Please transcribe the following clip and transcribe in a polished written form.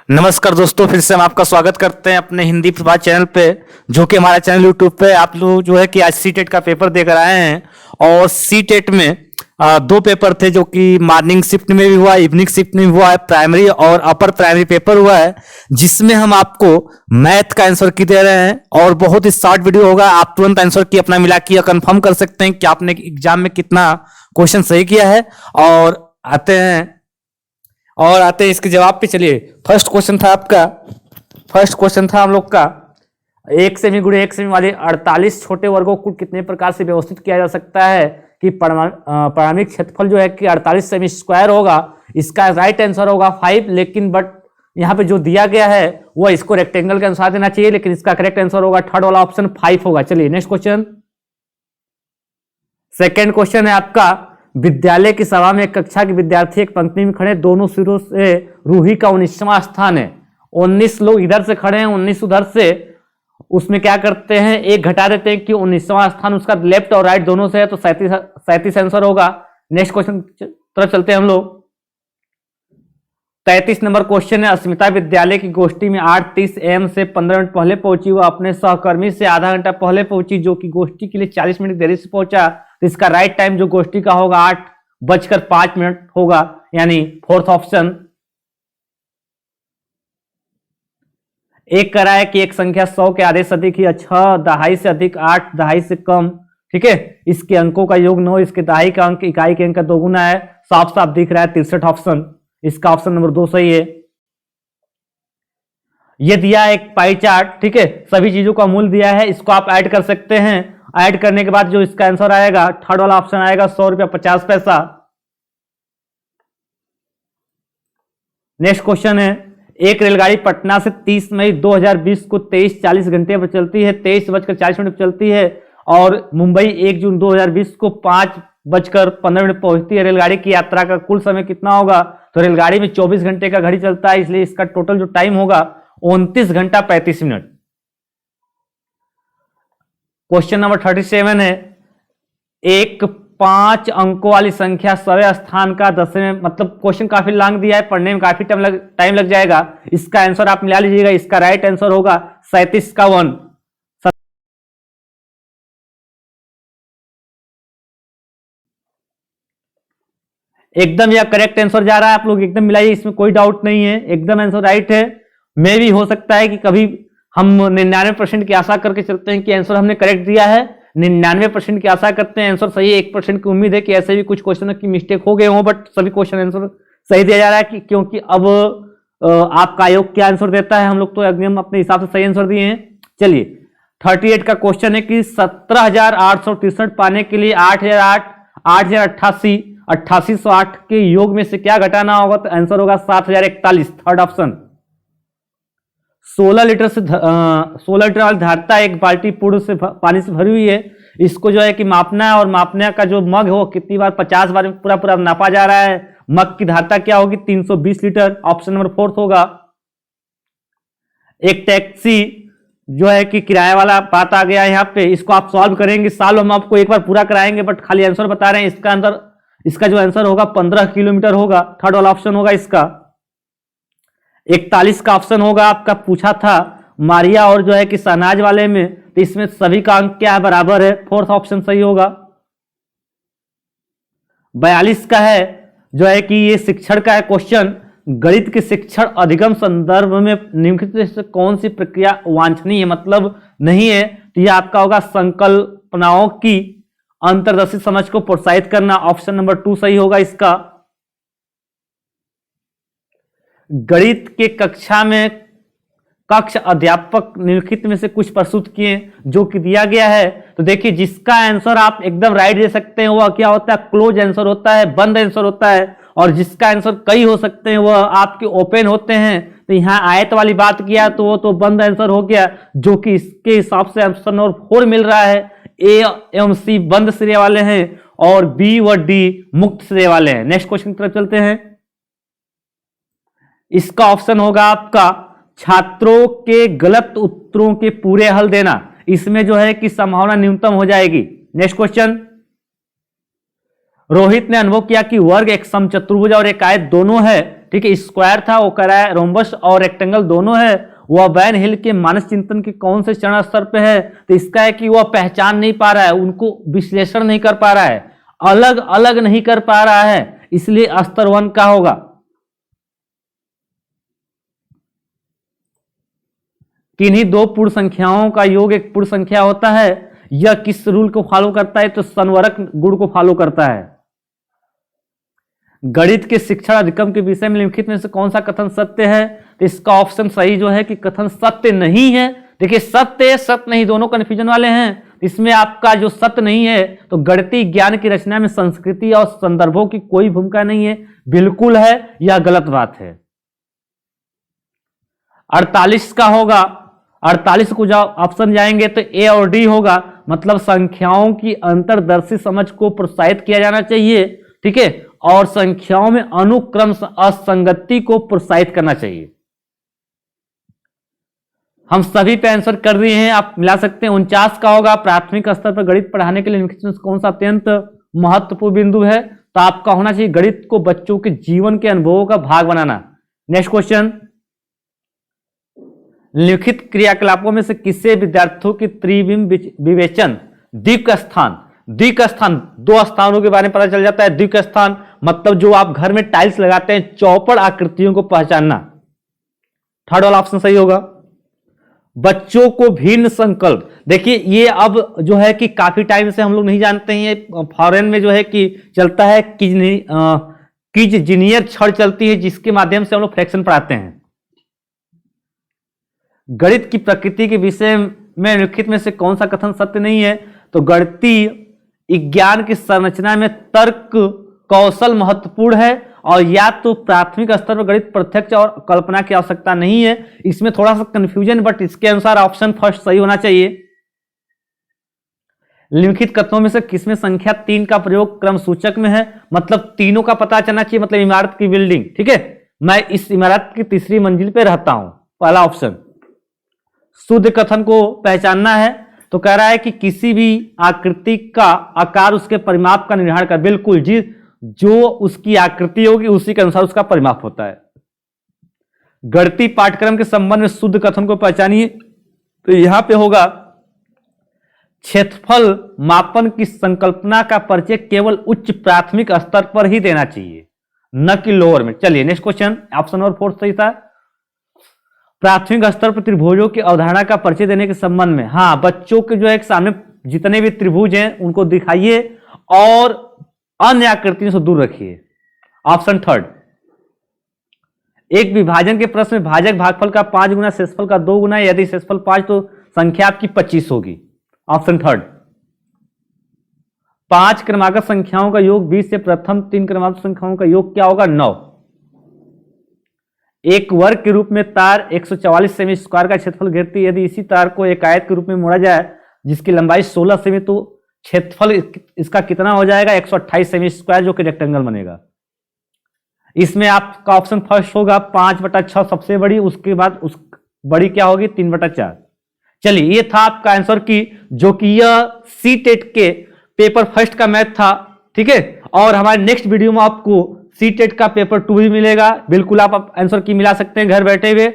नमस्कार दोस्तों, फिर से हम आपका स्वागत करते हैं अपने हिंदी प्रभात चैनल पे, जो कि हमारा चैनल यूट्यूब पे। आप लोग जो है कि आज सी टेट का पेपर देकर आए हैं, और सी टेट में दो पेपर थे, जो कि मॉर्निंग शिफ्ट में भी हुआ, इवनिंग शिफ्ट में भी हुआ है। प्राइमरी और अपर प्राइमरी पेपर हुआ है, जिसमें हम आपको मैथ का आंसर की दे रहे हैं, और बहुत ही शॉर्ट वीडियो होगा। आप तुरंत आंसर की अपना मिला के कंफर्म कर सकते हैं कि आपने एग्जाम में कितना क्वेश्चन सही किया है। और आते हैं इसके जवाब पे। चलिए, फर्स्ट क्वेश्चन था हम लोग का, एक सेमी गुणे एक सेमी वाले 48 छोटे वर्गों को कितने प्रकार से व्यवस्थित किया जा सकता है कि पारमाणविक क्षेत्रफल जो है कि 48 सेमी स्क्वायर होगा। इसका राइट आंसर होगा 5, लेकिन बट यहाँ पे जो दिया गया है वो इसको रेक्टेंगल के अनुसार देना चाहिए, लेकिन इसका करेक्ट आंसर होगा थर्ड वाला ऑप्शन 5 होगा। चलिए नेक्स्ट क्वेश्चन। सेकेंड क्वेश्चन है आपका, विद्यालय की सभा में एक कक्षा के विद्यार्थी एक पंक्ति में खड़े, दोनों सिरों से रूही का 19वां स्थान है। 19 लोग इधर से खड़े हैं, 19 उधर से। उसमें क्या करते हैं, एक घटा देते हैं कि 19वां स्थान उसका लेफ्ट और राइट दोनों से है, तो 37 आंसर होगा। नेक्स्ट क्वेश्चन तरफ चलते हैं हम लोग। 33 नंबर क्वेश्चन है, अस्मिता विद्यालय की गोष्ठी में 8:30 AM से 15 मिनट पहले पहुंची। वह अपने सहकर्मी से आधा घंटा पहले पहुंची, जो कि गोष्ठी के लिए 40 मिनट देरी से पहुंचा। तो इसका राइट टाइम जो गोष्ठी का होगा 8:05 होगा, यानी फोर्थ ऑप्शन। एक करा है कि एक संख्या 100 के आधे से अधिक ही 6 दहाई से अधिक 8 दहाई से कम, ठीक है। इसके अंकों का योग 9, इसके दहाई का अंक इकाई के अंक का दोगुना है। साफ साफ दिख रहा है 63 ऑप्शन। इसका ऑप्शन नंबर 2 सही है। ये दिया है एक पाई चार्ट, ठीक है, सभी चीजों का मूल दिया है, इसको आप ऐड कर सकते हैं। ऐड करने के बाद जो इसका आंसर आएगा, थर्ड वाला ऑप्शन आएगा 100 रुपया 50 पैसा। नेक्स्ट क्वेश्चन है, एक रेलगाड़ी पटना से 30 मई 2020 को 23:40 घंटे पर चलती है, 23:40 पर चलती है, और मुंबई 1 जून 2020 को 5:15 पहुंचती है। रेलगाड़ी की यात्रा का कुल समय कितना होगा? तो रेलगाड़ी में 24 घंटे का घड़ी चलता है, इसलिए इसका टोटल जो टाइम होगा 29 घंटा 35 मिनट। क्वेश्चन नंबर 37 है, एक 5 अंकों वाली संख्या सवे स्थान का 10वें, मतलब क्वेश्चन काफी लॉन्ग दिया है, पढ़ने में काफी टाइम लग जाएगा। इसका आंसर आप मिला लीजिएगा। इसका राइट आंसर होगा 37 का 1। एकदम यह करेक्ट आंसर जा रहा है, आप लोग एकदम मिलाइए, इसमें कोई डाउट नहीं है, एकदम आंसर राइट है। मे भी हो सकता है कि कभी हम 99% की आशा करके चलते हैं कि आंसर हमने करेक्ट दिया है, 99% की आशा करते हैं आंसर सही है, 1% की उम्मीद है कि ऐसे भी कुछ क्वेश्चन की मिस्टेक हो गए हों, बट सभी क्वेश्चन आंसर सही दिया जा रहा है। क्योंकि अब आपका आयोग क्या आंसर देता है, हम लोग तो एकदम अपने हिसाब से सही आंसर दिए हैं। चलिए 38 का क्वेश्चन है कि 17,863 पाने के लिए 8,088 8808 के योग में से क्या घटाना होगा? तो आंसर होगा 7,041, थर्ड ऑप्शन। 16 लीटर वाली धारता एक बाल्टी पूर्ण से पानी से भरी हुई है। इसको जो है कि मापना है, और मापने का जो मग हो कितनी बार 50 बार में पूरा नापा जा रहा है। मग की धारता क्या होगी? 320 लीटर, ऑप्शन नंबर 4 होगा। एक टैक्सी जो है कि किराया वाला बात आ गया यहाँ पे, इसको आप सॉल्व करेंगे। सॉल्व हम आपको एक बार पूरा कराएंगे, बट खाली आंसर बता रहे हैं। इसका जो आंसर होगा 15 किलोमीटर होगा, थर्ड वाला ऑप्शन होगा इसका। 41 का ऑप्शन होगा आपका, पूछा था मारिया और जो है कि शहनाज वाले में, तो इसमें सभी का अंक क्या है? बराबर है, फोर्थ ऑप्शन सही होगा। 42 का है जो है कि ये शिक्षण का है क्वेश्चन, गणित के शिक्षण अधिगम संदर्भ में निम्नलिखित से कौन सी प्रक्रिया वांछनीय है, मतलब नहीं है। तो यह आपका होगा संकल्पनाओं की अंतर्दर्शी समझ को प्रोत्साहित करना, ऑप्शन नंबर 2 सही होगा इसका। गणित के कक्षा में कक्ष अध्यापक निम्नलिखित में से कुछ प्रस्तुत किए जो कि दिया गया है। तो देखिए, जिसका आंसर आप एकदम राइट दे सकते हैं वह क्या होता है? क्लोज आंसर होता है, बंद आंसर होता है। और जिसका आंसर कई हो सकते हैं वह आपके ओपन होते हैं। तो यहाँ आयत वाली बात किया तो वो तो बंद आंसर हो गया, जो कि इसके हिसाब से ऑप्शन नंबर 4 मिल रहा है। ए एवं सी बंद सिरे वाले हैं, और बी व डी मुक्त सिरे वाले हैं। नेक्स्ट क्वेश्चन की तरफ चलते हैं। इसका ऑप्शन होगा आपका छात्रों के गलत उत्तरों के पूरे हल देना, इसमें जो है कि संभावना न्यूनतम हो जाएगी। नेक्स्ट क्वेश्चन, रोहित ने अनुभव किया कि वर्ग एक समचतुर्भुज और एक आयत दोनों है, ठीक है, स्क्वायर था, वो कह रहा है रोम्बस और रेक्टेंगल दोनों है। वह वैन हिल के मानस चिंतन के कौन से चरण स्तर पे है? तो इसका है कि वह पहचान नहीं पा रहा है, उनको विश्लेषण नहीं कर पा रहा है, अलग अलग नहीं कर पा रहा है, इसलिए स्तर 1 का होगा। किन्हीं दो पूर्ण संख्याओं का योग एक पूर्ण संख्या होता है, यह किस रूल को फॉलो करता है? तो संवरक गुण को फॉलो करता है। गणित के शिक्षण अधिगम के विषय में निम्नलिखित में से कौन सा कथन सत्य है? तो इसका ऑप्शन सही जो है कि कथन सत्य नहीं है। देखिए, सत्य सत्य नहीं दोनों कंफ्यूजन वाले हैं। इसमें आपका जो सत्य नहीं है, तो गणितीय ज्ञान की रचना में संस्कृति और संदर्भों की कोई भूमिका नहीं है, बिल्कुल है, यह गलत बात है। 48 का होगा, 48 को जब ऑप्शन जाएंगे तो ए और डी होगा, मतलब संख्याओं की अंतर्दर्शी समझ को प्रोत्साहित किया जाना चाहिए, ठीक है, और संख्याओं में अनुक्रम असंगति को प्रोत्साहित करना चाहिए। हम सभी पे आंसर कर दिए हैं, आप मिला सकते हैं। 49 का होगा, प्राथमिक स्तर पर गणित पढ़ाने के लिए निम्नलिखित में कौन सा अत्यंत महत्वपूर्ण बिंदु है? तो आपका होना चाहिए गणित को बच्चों के जीवन के अनुभवों का भाग बनाना। नेक्स्ट क्वेश्चन, लिखित क्रियाकलापों में से किसे विद्यार्थियों की त्रिविम विवेचन द्विक स्थान, द्विक स्थान दो स्थानों के बारे में पता चल जाता है। द्विक स्थान मतलब जो आप घर में टाइल्स लगाते हैं, चौपड़ आकृतियों को पहचानना। थर्ड वाला ऑप्शन सही होगा। बच्चों को भिन्न संकल्प, देखिए ये अब जो है कि काफी टाइम से हम लोग नहीं जानते हैं, फॉरेन में जो है कि चलता है किज जीनियर छड़ चलती है, जिसके माध्यम से हम लोग फ्रैक्शन पढ़ाते हैं। गणित की प्रकृति के विषय में निम्नलिखित में से कौन सा कथन सत्य नहीं है? तो गणितीय विज्ञान की संरचना में तर्क कौशल महत्वपूर्ण है, और या तो प्राथमिक स्तर पर गणित प्रत्यक्ष और कल्पना की आवश्यकता नहीं है। इसमें थोड़ा सा कंफ्यूजन, बट इसके अनुसार ऑप्शन फर्स्ट सही होना चाहिए। निम्नलिखित कथनों में से किसमें संख्या 3 का प्रयोग क्रम सूचक में है? मतलब तीनों का पता चलना चाहिए, मतलब इमारत की बिल्डिंग, ठीक है, मैं इस इमारत की तीसरी मंजिल पे रहता हूं, पहला ऑप्शन। शुद्ध कथन को पहचानना है, तो कह रहा है कि किसी भी आकृति का आकार उसके परिमाप का निर्धारण कर, बिल्कुल जी, जो उसकी आकृति होगी उसी के अनुसार उसका परिमाप होता है। गणितीय पाठ्यक्रम के संबंध में शुद्ध कथन को पहचानिए, तो यहां पे होगा क्षेत्रफल मापन की संकल्पना का परिचय केवल उच्च प्राथमिक स्तर पर ही देना चाहिए, न कि लोअर में। चलिए नेक्स्ट क्वेश्चन, ऑप्शन नंबर 4 सही था। प्राथमिक स्तर पर त्रिभुजों की अवधारणा का परिचय देने के संबंध में, हाँ, बच्चों के जो है सामने जितने भी त्रिभुज हैं उनको दिखाइए और अन्य आकृतियों से दूर रखिए। ऑप्शन थर्ड, एक विभाजन के प्रश्न में भाजक भागफल का 5 गुना शेषफल का 2 गुना, यदि शेषफल 5 तो संख्या आपकी 25 होगी। Option third. 5 क्रमागत संख्याओं का योग 20 से प्रथम 3 क्रमागत संख्याओं का योग क्या होगा? 9। एक वर्ग के रूप में तार 144 सेमी स्क्वायर का क्षेत्रफल घेरती है। यदि इसी तार को एक आयत के रूप में मोड़ा जाए जिसकी लंबाई 16 सेमी, तो क्षेत्रफल इसका कितना हो जाएगा? 128 सेमी स्क्वायर, जो कि रेक्टेंगल बनेगा। इसमें आपका ऑप्शन फर्स्ट होगा 5/6 सबसे बड़ी, उसके बाद उस बड़ी क्या होगी? 3/4। चलिए, ये था आपका आंसर की, जो कि यह सी टेट के पेपर फर्स्ट का मैथ था, ठीक है। और हमारे नेक्स्ट वीडियो में आपको सी टेट का पेपर 2 भी मिलेगा, बिल्कुल आप आंसर की मिला सकते हैं घर बैठे हुए।